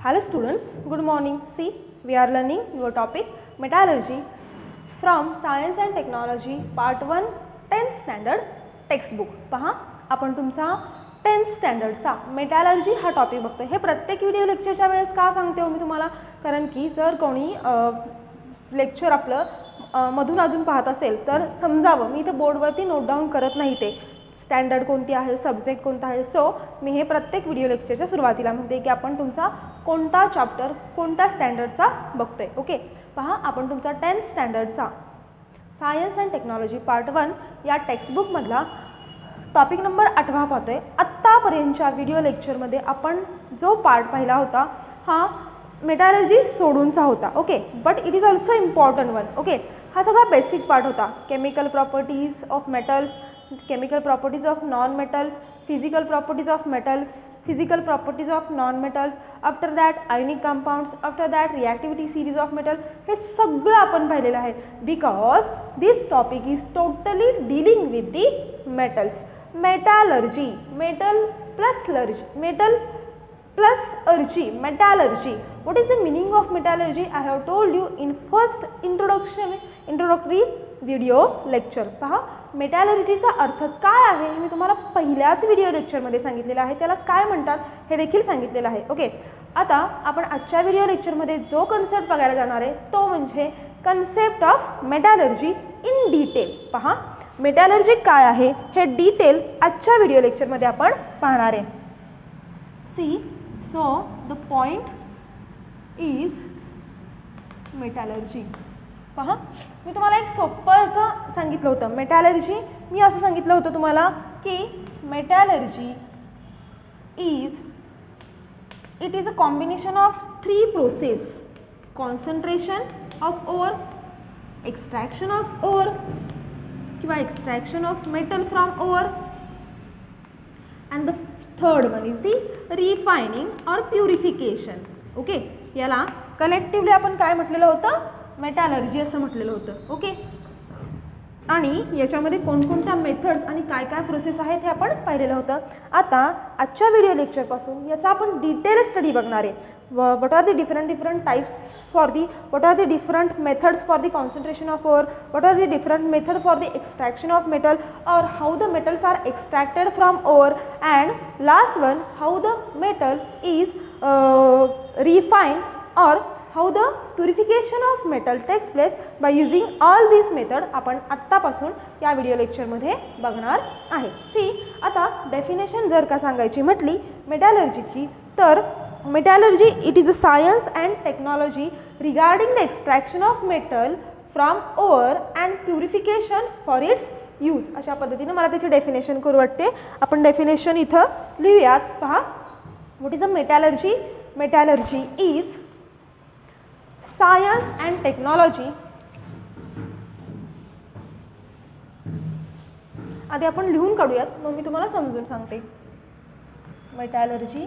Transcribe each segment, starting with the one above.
Hello students, good morning. See, we are learning your topic metallurgy from Science and Technology Part 1 10th Standard Textbook. पहा आपण तुमचा 10th स्टँडर्डचा मेटॅलर्जी हा topic बघतोय. हे प्रत्येक व्हिडिओ लेक्चरच्या वेळेस का सांगते हो मी तुम्हाला, कारण की जर कोणी लेक्चर आपलं मधून अधून पाहत असेल तर समजावं. मी इथे बोर्डवरती नोट डाऊन करत नाही ते स्टँडर्ड कोणती आहे, सब्जेक्ट कोणता आहे. सो मी हे प्रत्येक व्हिडिओ लेक्चरच्या सुरुवातीला म्हणते की आपण तुमचा कोणता चॅप्टर कोणत्या स्टँडर्डचा बघतोय. ओके, पहा आपण तुमचा 10th स्टँडर्डचा सायन्स अँड टेक्नॉलॉजी पार्ट 1 या टेक्स्टबुकमधला टॉपिक नंबर 8 पाहतोय. आत्तापर्यंतच्या व्हिडिओ लेक्चरमध्ये आपण जो पार्ट पाहिला होता हा मेटॅलर्जी सोडूनचा होता. Okay, but it is also important one. Okay, हा सगळा बेसिक पार्ट होता. Chemical properties of metals, chemical properties of non-metals, physical properties of metals, physical properties of non-metals, after that ionic compounds, after that reactivity series of metal. हे सगळं आपण पाहिलेलं आहे because this topic is totally dealing with the metals. Metallurgy, metal plus metallurgy. What is the meaning of metallurgy? I have told you in first introductory video lecture. पहा मेटॅलर्जीचा अर्थ काय आहे हे मी तुम्हाला पहिल्याच व्हिडिओ लेक्चरमध्ये सांगितलेलं आहे. त्याला काय म्हणतात हे देखील सांगितलेलं आहे. ओके, आता आपण आजच्या व्हिडिओ लेक्चरमध्ये जो कन्सेप्ट बघायला जाणार आहे तो म्हणजे कन्सेप्ट ऑफ मेटॅलर्जी इन डिटेल. पहा मेटॅलर्जी काय आहे हे डिटेल आजच्या व्हिडिओ लेक्चरमध्ये आपण पाहणार आहे. See, so the point is metallurgy. पहा मी तुम्हाला एक सोपं सांगितलं होतं मेटॅलर्जी. मी असं सांगितलं होतं तुम्हाला की metallurgy it is a combination of 3 process: concentration of ore, extraction of ore किंवा extraction of metal from ore, and the third one is the refining or purification. Okay, याला कलेक्टिव्हली आपण काय म्हटलेलं होतं, मेटॅलर्जी असं म्हटलेलं होतं. ओके, आणि याच्यामध्ये कोणकोणत्या मेथड्स आणि काय काय प्रोसेस आहेत हे आपण पाहिलेलं होतं. आता आजच्या व्हिडिओ लेक्चरपासून याचा आपण डिटेल स्टडी बघणार आहे. What are the different types for the, what are the different methods for the concentration of ore, what are the different method for the extraction of metal, or how the metals are extracted from ore, and last one how the metal is refined or how the purification of metal takes place by using all these method आपण आत्तापासून या video लेक्चरमध्ये बघणार आहे. C, आता definition जर का सांगायची म्हटली मेटॅलर्जीची तर metallurgy it is a science and technology regarding the extraction of metal from ore and purification for its use. अशा पद्धतीने मला त्याची डेफिनेशन करू वाटते. आपण डेफिनेशन इथं लिहूयात. पहा, what is a metallurgy. Metallurgy is science and technology. आधी आपण लिहून काढूयात, मग मी तुम्हाला समजून सांगते. Metallurgy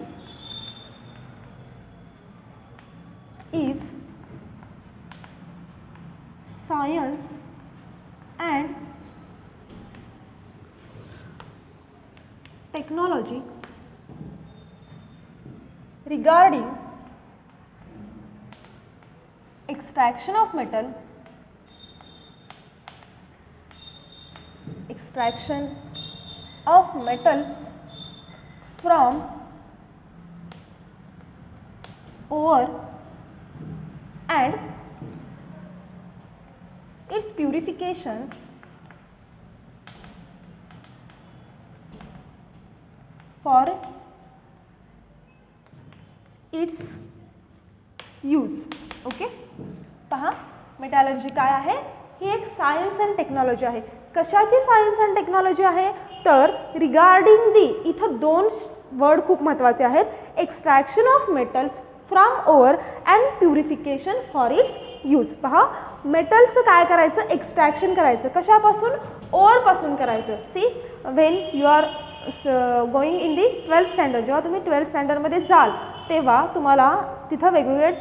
is science and technology regarding extraction of metal, extraction of metals from ore and its purification for its use. Okay, पहा मेटॅलर्जी काय आहे, ही एक सायन्स अँड टेक्नॉलॉजी आहे. कशाची सायन्स अँड टेक्नॉलॉजी आहे तर रिगार्डिंग दी, इथं 2 वर्ड खूप महत्त्वाचे आहेत. Extraction of metals from ore and purification for its use. पहा मेटलचं काय करायचं, एक्सट्रॅक्शन करायचं. कशापासून, ओरपासून करायचं. See, when you are going in the 12th standard, जेव्हा तुम्ही 12th स्टँडर्डमध्ये जाल तेव्हा तुम्हाला तिथं वेगवेगळे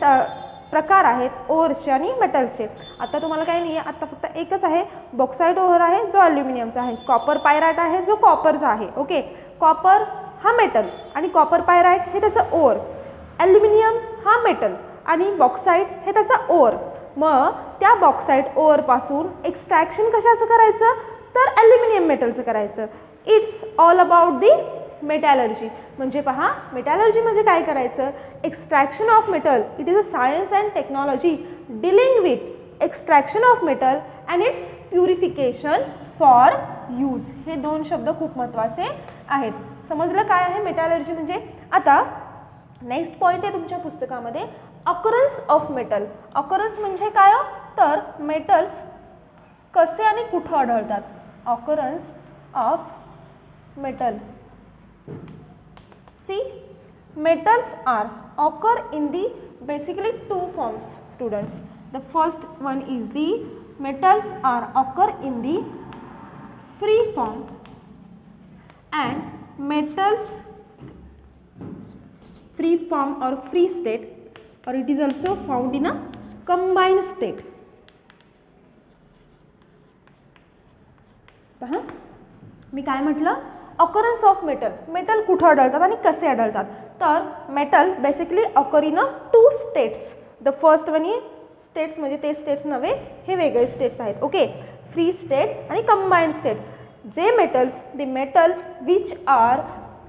प्रकार आहेत ओरचे आणि मेटल्सचे. आता तुम्हाला काही नाही आहे, आता फक्त एकच आहे, बॉक्साईट ओर आहे जो ॲल्युमिनियमचा आहे, कॉपर पायराईट आहे जो कॉपरचा आहे. ओके, कॉपर हा मेटल आणि कॉपर पायराईट हे त्याचं ओर. ॲल्युमिनियम हा मेटल आणि बॉक्साईट हे त्याचा ओर. मग त्या बॉक्साईट ओरपासून एक्स्ट्रॅक्शन कशाचं करायचं तर ॲल्युमिनियम मेटलचं करायचं. It's all about the metallurgy. म्हणजे पहा मेटॅलर्जीमध्ये काय करायचं, extraction of metal. It is a science and technology dealing with extraction of metal and its purification for use. हे दोन शब्द खूप महत्त्वाचे आहेत. समजलं काय आहे मेटॅलर्जी म्हणजे. आता नेक्स्ट पॉईंट आहे तुमच्या पुस्तकामध्ये ऑकरन्स ऑफ मेटल. ऑकरन्स म्हणजे काय तर मेटल्स कसे आणि कुठं आढळतात. Occurrence of metal. See metals are occur in the basically two forms students. The first one is the metals are occur in the free form and metals free form or free state, or it is also found in a combined state. पहा मी काय म्हटलं, occurrence of metal. Metal कुठं आढळतात आणि कसे आढळतात तर metal basically occur in a two states. The first one is states म्हणजे ते स्टेट्स नव्हे, हे वेगळे स्टेट्स आहेत. ओके, फ्री स्टेट आणि कंबाइंड स्टेट. जे metals the metal which are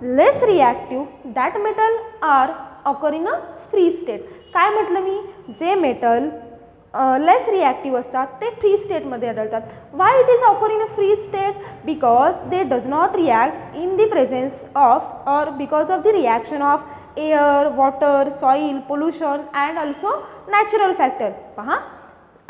less reactive that metal are occur in a free state. काय म्हटलं मी, जे मेटल लेस रिॲक्टिव्ह असतात ते फ्री स्टेटमध्ये आढळतात. Why it is occur in a free state, because they does not react in the presence of or because of the reaction of air, water, soil, pollution and also natural factor. पहा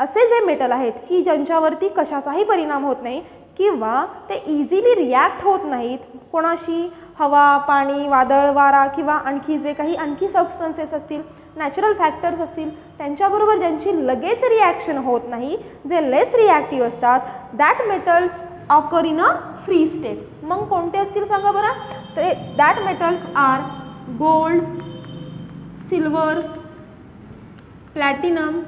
असे जे metal आहेत की ज्यांच्यावरती कशाचाही परिणाम होत नाही किंवा ते इझिली रिॲक्ट होत नाहीत कोणाशी, हवा, पाणी, वादळ, वारा किंवा आणखी जे काही आणखी सबस्टन्सेस असतील, नॅचरल फॅक्टर्स असतील, त्यांच्याबरोबर ज्यांची लगेच रिॲक्शन होत नाही, जे लेस रिॲक्टिव्ह असतात, that metals occur in a free state. मग कोणते असतील सांगा बरं. ते that metals are gold, silver, platinum.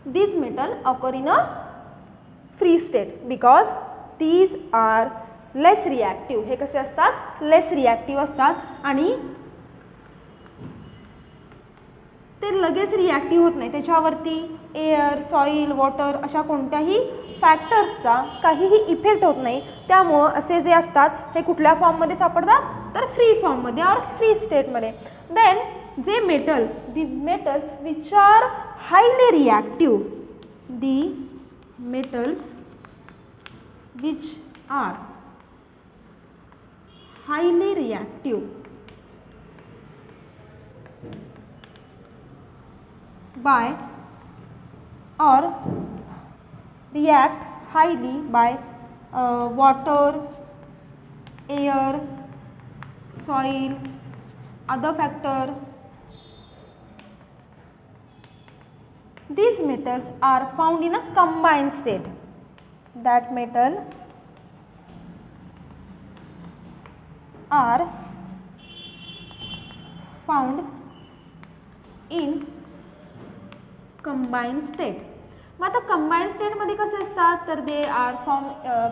these metal occur in a free state because these are less reactive. हे कसे असतात, लेस रिॲक्टिव्ह असतात आणि ते लगेच रिॲक्टिव्ह होत नाही, त्याच्यावरती एअर, सॉईल, वॉटर अशा कोणत्याही फॅक्टर्सचा काहीही इफेक्ट होत नाही. त्यामुळं असे जे असतात हे कुठल्या फॉर्ममध्ये सापडतात तर फ्री फॉर्ममध्ये और फ्री स्टेटमध्ये. देन जे metal, the metals which are highly reactive, the metals which are highly reactive by or react highly by water, air, soil, other factor. These metals are found in a combined state. That metal are found in combined state. मग आता combined स्टेटमध्ये कसे असतात तर they are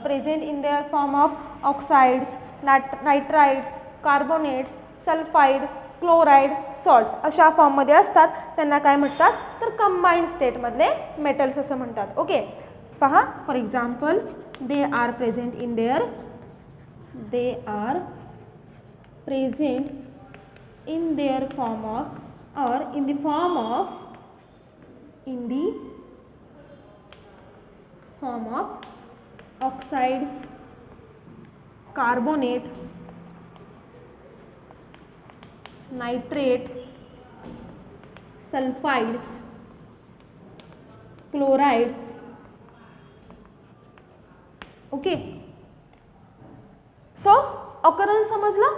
present in their form of oxides, nitrides, carbonates, sulphide, chloride, salts अशा फॉर्ममध्ये असतात. त्यांना काय म्हणतात तर कंबाइंड स्टेटमधले मेटल्स असं म्हणतात. ओके, पहा for example they are present in their form of or in the form of oxides, carbonate, nitrate, sulfides, chlorides. Okay, so occurrence समजला.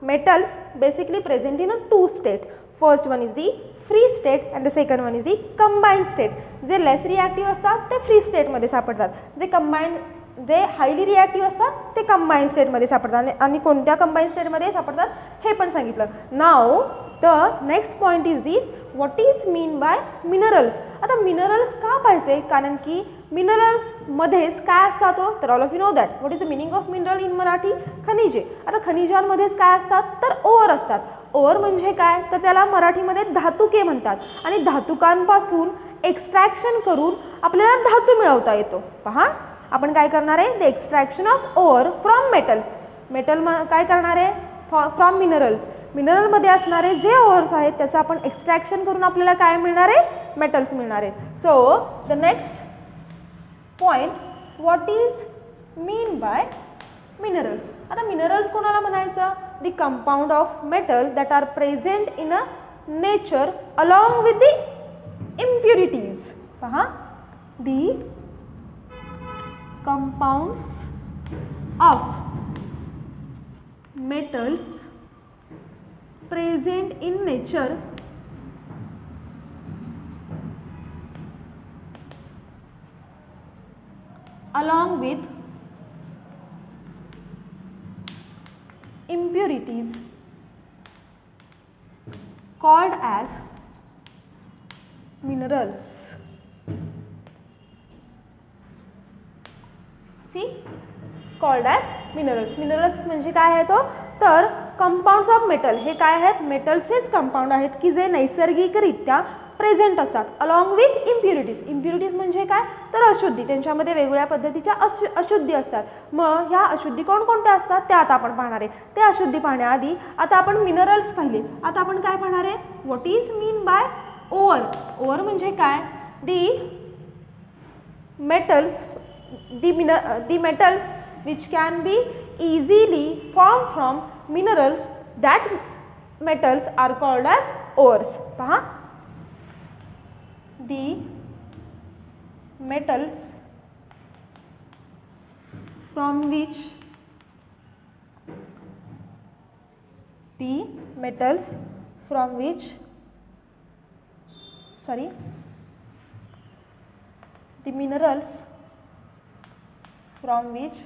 Metals basically present in a two states. First one is the free state and the second one is the combined state. जे less reactive असतात ते free स्टेटमध्ये सापडतात, जे combined जे highly reactive असतात ते कंबाईन स्टेटमध्ये सापडतात आणि कोणत्या कंबाईन स्टेटमध्ये सापडतात हे पण सांगितलं. नाव the next point is the what is mean by minerals. आता मिनरल्स का पाहिजे, कारण की मिनरल्समध्येच काय असतात हो, तर all of you know that. What is the meaning of mineral in Marathi? खनिजे. आता खनिजांमध्येच काय असतात, तर ओअर असतात. ओअर म्हणजे काय, तर त्याला मराठीमध्ये धातुके म्हणतात आणि धातुकांपासून एक्स्ट्रॅक्शन करून आपल्याला धातू मिळवता येतो. पहा आपण काय करणार आहे, the extraction of ore from metals. Metal काय करणार आहे, फ्रॉम मिनरल्स. मिनरलमध्ये असणारे जे ओअर्स आहेत त्याचं आपण एक्स्ट्रॅक्शन करून आपल्याला काय मिळणार आहे, मेटल्स मिळणार आहेत. So the next point, what is mean by minerals. आता मिनरल्स कोणाला म्हणायचं, the compound of metal that are present in a nature along with the impurities. पहा, the compounds of metals present in nature along with impurities called as minerals. Called as minerals. Minerals म्हणजे काय आहे तो, तर compounds of metal. हे काय आहेत, मेटलचेच compound आहेत की जे नैसर्गिकरित्या प्रेझेंट असतात अलॉंग विथ इम्प्युरिटीज. इम्प्युरिटीज म्हणजे काय, तर अशुद्धी. त्यांच्यामध्ये वेगवेगळ्या पद्धतीच्या अशुद्धी असतात. मग ह्या अशुद्धी कोणकोणत्या असतात त्या आता आपण पाहणार आहे. ते अशुद्धी पाहण्याआधी आता आपण मिनरल्स पाहिले. आता आपण काय पाहणार आहे, what is mean by ore. ओअर म्हणजे काय, the metals, the metals which can be easily formed from minerals, that metals are called as ores. पहा, the metals from which the minerals from which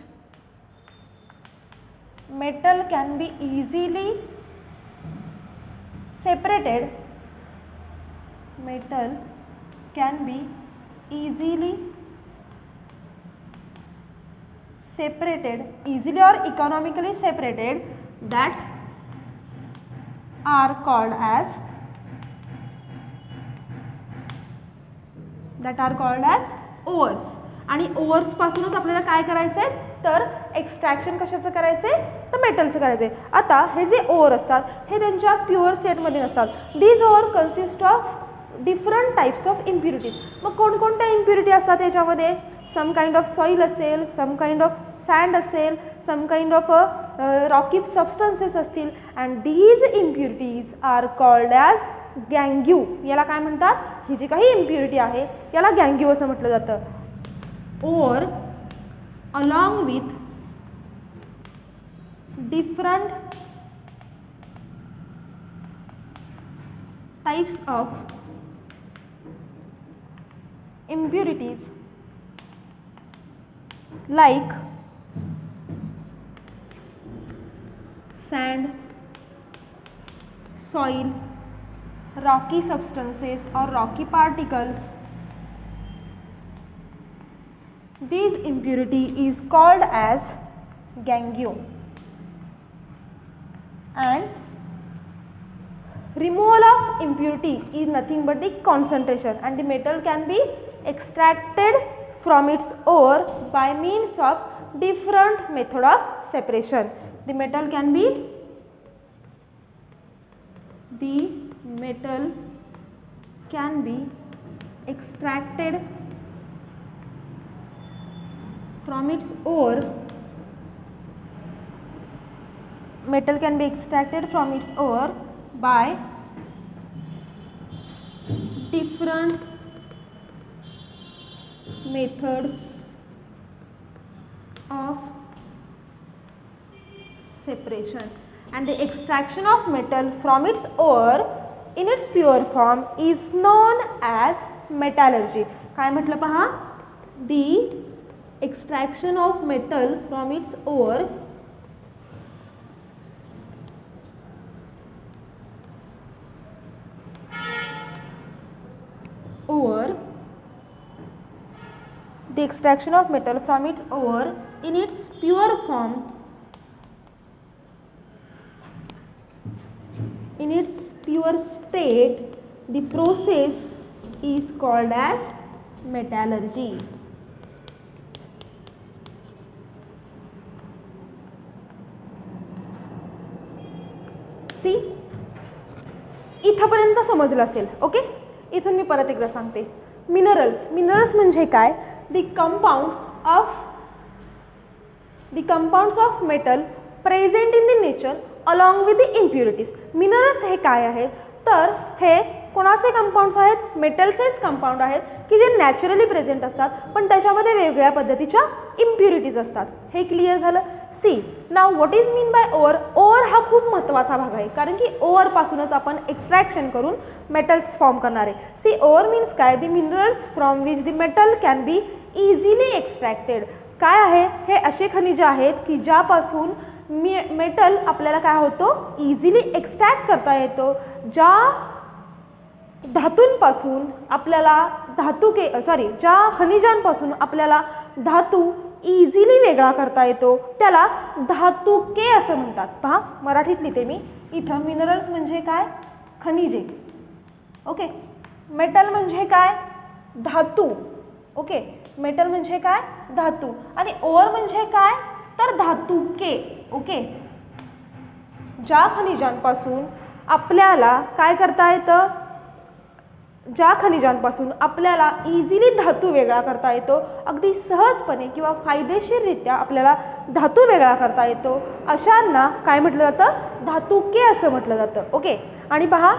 metal can be easily separated. Metal can be easily separated, easily or economically separated, that are called as ores. आणि ओअर्स पासूनच आपल्याला काय करायचं आहे, तर extraction कशाचं करायचं आहे, तर मेटलचं करायचं आहे. आता हे जे ओअर असतात हे त्यांच्या प्युअर स्टेटमध्ये नसतात. These ओअर consist of different types of impurities. मग कोणकोणत्या इम्प्युरिटी असतात याच्यामध्ये, सम काइंड ऑफ सॉईल असेल, सम काइंड ऑफ सँड असेल, some kind of rocky substances असतील. And these impurities are called as गँग्यू. याला काय म्हणतात, ही जी काही इम्प्युरिटी आहे याला गँग्यू असं म्हटलं जातं. or along with different types of impurities like sand, soil, rocky substances or rocky particles. This impurity is called as gangio. And removal of impurity is nothing but the concentration, and the metal can be extracted from its ore by means of different method of separation. The metal can be extracted from its ore. Metal can be extracted from its ore by different methods of separation, and the extraction of metal from its ore in its pure form is known as metallurgy. काय म्हटलं पहा, the extraction of metal from its ore the extraction of metal from its ore in its pure form, in its pure state, the process is called as metallurgy. See इथपर्यंत समजलं असेल. Okay, इथून मी परत एकदा सांगते. मिनरल्स म्हणजे काय? The compounds of metal present in the nature along with the impurities. Minerals हे काय आहेत? तर हे कोणाचे कंपाऊंड्स आहेत? मेटलचेच कंपाऊंड आहेत की जे नॅचरली प्रेझेंट असतात, पण त्याच्यामध्ये वेगवेगळ्या पद्धतीच्या इम्प्युरिटीज असतात. हे क्लिअर झालं. See now what is mean by ore. Ore हा खूप महत्त्वाचा भाग आहे, कारण की ओअरपासूनच आपण एक्स्ट्रॅक्शन करून मेटल्स फॉर्म करणार आहे. सी ओअर मीन्स काय? The minerals from which the metal can B easily extracted. काय आहे? हे असे खनिज आहेत की ज्यापासून मेटल आपल्याला काय होतो? इझिली एक्स्ट्रॅक्ट करता येतो. ज्या धातूंपासून आपल्याला ज्या खनिजांपासून आपल्याला धातू इझिली वेगळा करता येतो त्याला धातुके असं म्हणतात. पहा, मराठीत लिहिते मी इथं. मिनरल्स म्हणजे काय? खनिजे. ओके. मेटल म्हणजे काय? धातू. ओके, मेटल म्हणजे काय? धातू. आणि ओअर म्हणजे काय? तर धातुके. ओके, ज्या खनिजांपासून आपल्याला काय करता येतं? ज्या खनिजांपासून आपल्याला इझिली धातू वेगळा करता येतो, अगदी सहजपणे किंवा फायदेशीररित्या आपल्याला धातू वेगळा करता येतो, अशांना काय म्हटलं जातं? धातुके असं म्हटलं जातं. ओके. आणि पहा,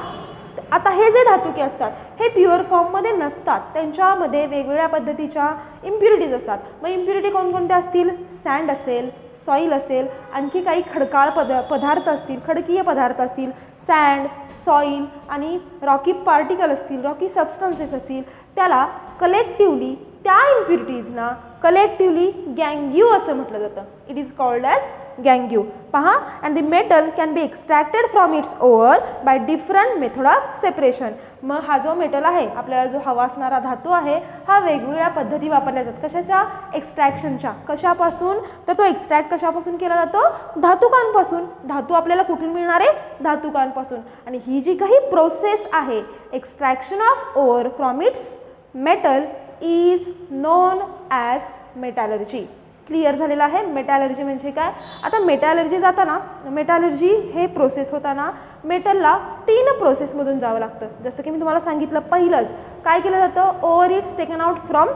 आता हे जे धातुके असतात हे प्युअर फॉर्ममध्ये नसतात, त्यांच्यामध्ये वेगवेगळ्या पद्धतीच्या इम्प्युरिटीज असतात. मग इम्प्युरिटी कोणकोणत्या असतील? सँड असेल, सॉईल असेल, आणखी काही खडकाळ पदार्थ असतील, खडकीय पदार्थ असतील, सँड, सॉईल आणि रॉकी पार्टिकल असतील, रॉकी सबस्टन्सेस असतील. त्याला कलेक्टिवली, त्या इम्प्युरिटीजना कलेक्टिवली गँग्यू असं म्हटलं जातं. इट इज कॉल्ड ॲज गँग्यू. पहा, and the metal can be extracted from its ore by different method of separation. मग हा जो मेटल आहे, आपल्याला जो हवा असणारा धातू आहे, हा वेगवेगळ्या पद्धती वापरल्या जातात. कशाच्या? एक्स्ट्रॅक्शनच्या. कशापासून? तर तो एक्स्ट्रॅक्ट कशापासून केला जातो? धातुकांपासून. धातू आपल्याला कुठून मिळणार आहे? धातुकांपासून. आणि ही जी काही प्रोसेस आहे, extraction of ore from its metal, is known as metallurgy. Clear झालेला आहे. मेटॅलर्जी म्हणजे काय? आता मेटॅलर्जी जाताना, मेटॅलर्जी हे प्रोसेस होताना मेटलला 3 प्रोसेसमधून जावं लागतं. जसं की मी तुम्हाला सांगितलं, पहिलंच काय केलं जातं? Ore it's taken out from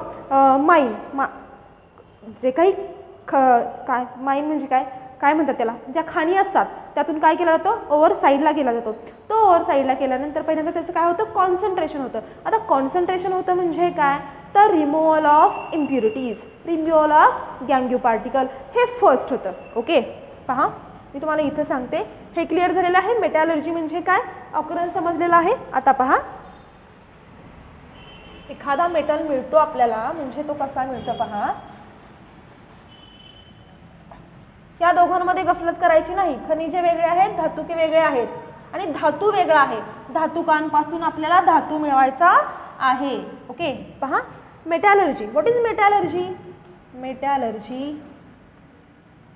mine. जे काही काय माइन म्हणजे काय म्हणतात त्याला? ज्या खाणी असतात त्यातून काय केलं जातं? ओव्हर साईडला केला जातो. तो ओव्हर साईडला केल्यानंतर पहिल्यांदा त्याचं काय होतं? कॉन्सन्ट्रेशन होतं. आता कॉन्सन्ट्रेशन होतं म्हणजे काय? तर removal of impurities, removal of गँग्यू पार्टिकल, हे फर्स्ट होतं. ओके. पहा, मी तुम्हाला इथं सांगते. हे क्लिअर झालेलं आहे. मेटॅलर्जी म्हणजे काय? ऑकरन्स समजलेला आहे. आता पहा, एखादा मेटल मिळतो आपल्याला, म्हणजे तो कसा मिळतो? पहा, या दोघांमध्ये गफलत करायची नाही. खनिजे वेगळे आहेत, धातुके वेगळे आहेत, आणि धातू वेगळा आहे. धातुकांपासून आपल्याला धातू मिळवायचा आहे. ओके. पहा, मेटॅलर्जी. What is मेटॅलर्जी? मेटॅलर्जी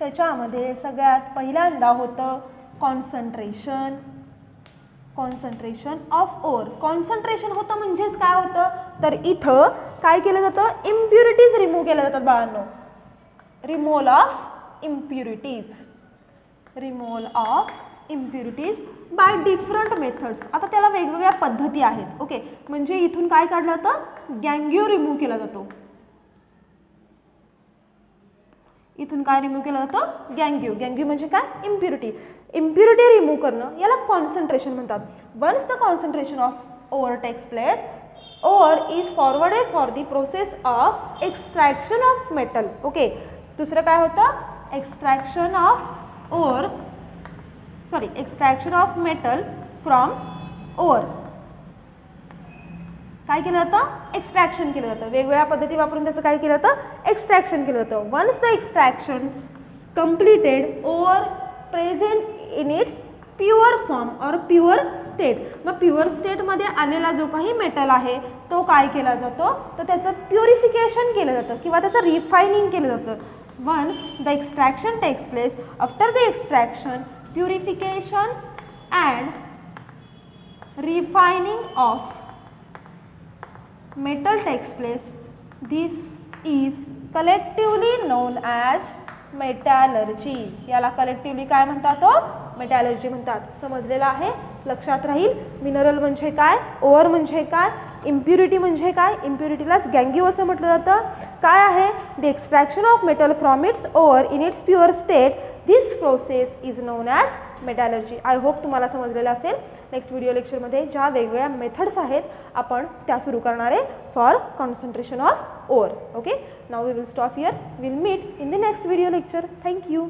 त्याच्यामध्ये सगळ्यात पहिल्यांदा होतं कॉन्सन्ट्रेशन. Concentration of ओअर. कॉन्सन्ट्रेशन होतं म्हणजेच काय होतं? तर इथं काय केलं जातं? इम्प्युरिटीज रिमूव्ह केल्या जातात बाळांनो. Removal of impurities, removal of impurities by different methods. आता त्याला वेगवेगळ्या पद्धती आहेत. ओके. म्हणजे इथून काय काढलं जातं? गँग्यू रिमूव्ह केला जातो. इथून काय रिमूव्ह केलं जातं? गँग्यू. गँग्यू म्हणजे काय? इम्प्युरिटी. इम्प्युरिटी रिमूव्ह करणं याला कॉन्सन्ट्रेशन म्हणतात. Once the concentration of ore takes place, ore is forwarded for the process of extraction of metal. Okay. दुसरं काय होतं? Extraction of ore, extraction of metal from ore. काय केलं जातं, एक्सट्रॅक्शन केलं जातं. वेगवेगळ्या पद्धती वापरून त्याचं काय केलं जातं, एक्सट्रॅक्शन केलं जातं. Once the extraction completed ore present in its pure form और प्युअर स्टेट. मग प्युअर स्टेटमध्ये आलेला जो काही मेटल आहे तो काय केला जातो, तर त्याचं प्युरिफिकेशन केलं जातं किंवा त्याचं रिफायनिंग केलं जातं. Once the extraction takes place, after the extraction purification and refining of metal takes place. This is collectively known as metallurgy. याला कलेक्टिवली काय म्हणतात, मेटॅलर्जी म्हणतात. समजलेलं आहे, लक्षात राहील. मिनरल म्हणजे काय, ओअर म्हणजे काय, इम्प्युरिटी म्हणजे काय, इम्प्युरिटीलाच गँगिओ असं म्हटलं जातं. काय आहे, the extraction of metal from its ore in its pure state. This process is known as metallurgy. I hope तुम्हाला समजलेलं असेल. नेक्स्ट व्हिडिओ लेक्चरमध्ये ज्या वेगवेगळ्या मेथड्स आहेत आपण त्या सुरू करणार आहे for concentration of ore. Okay, now we will stop here. Will meet in the next video lecture. Thank you.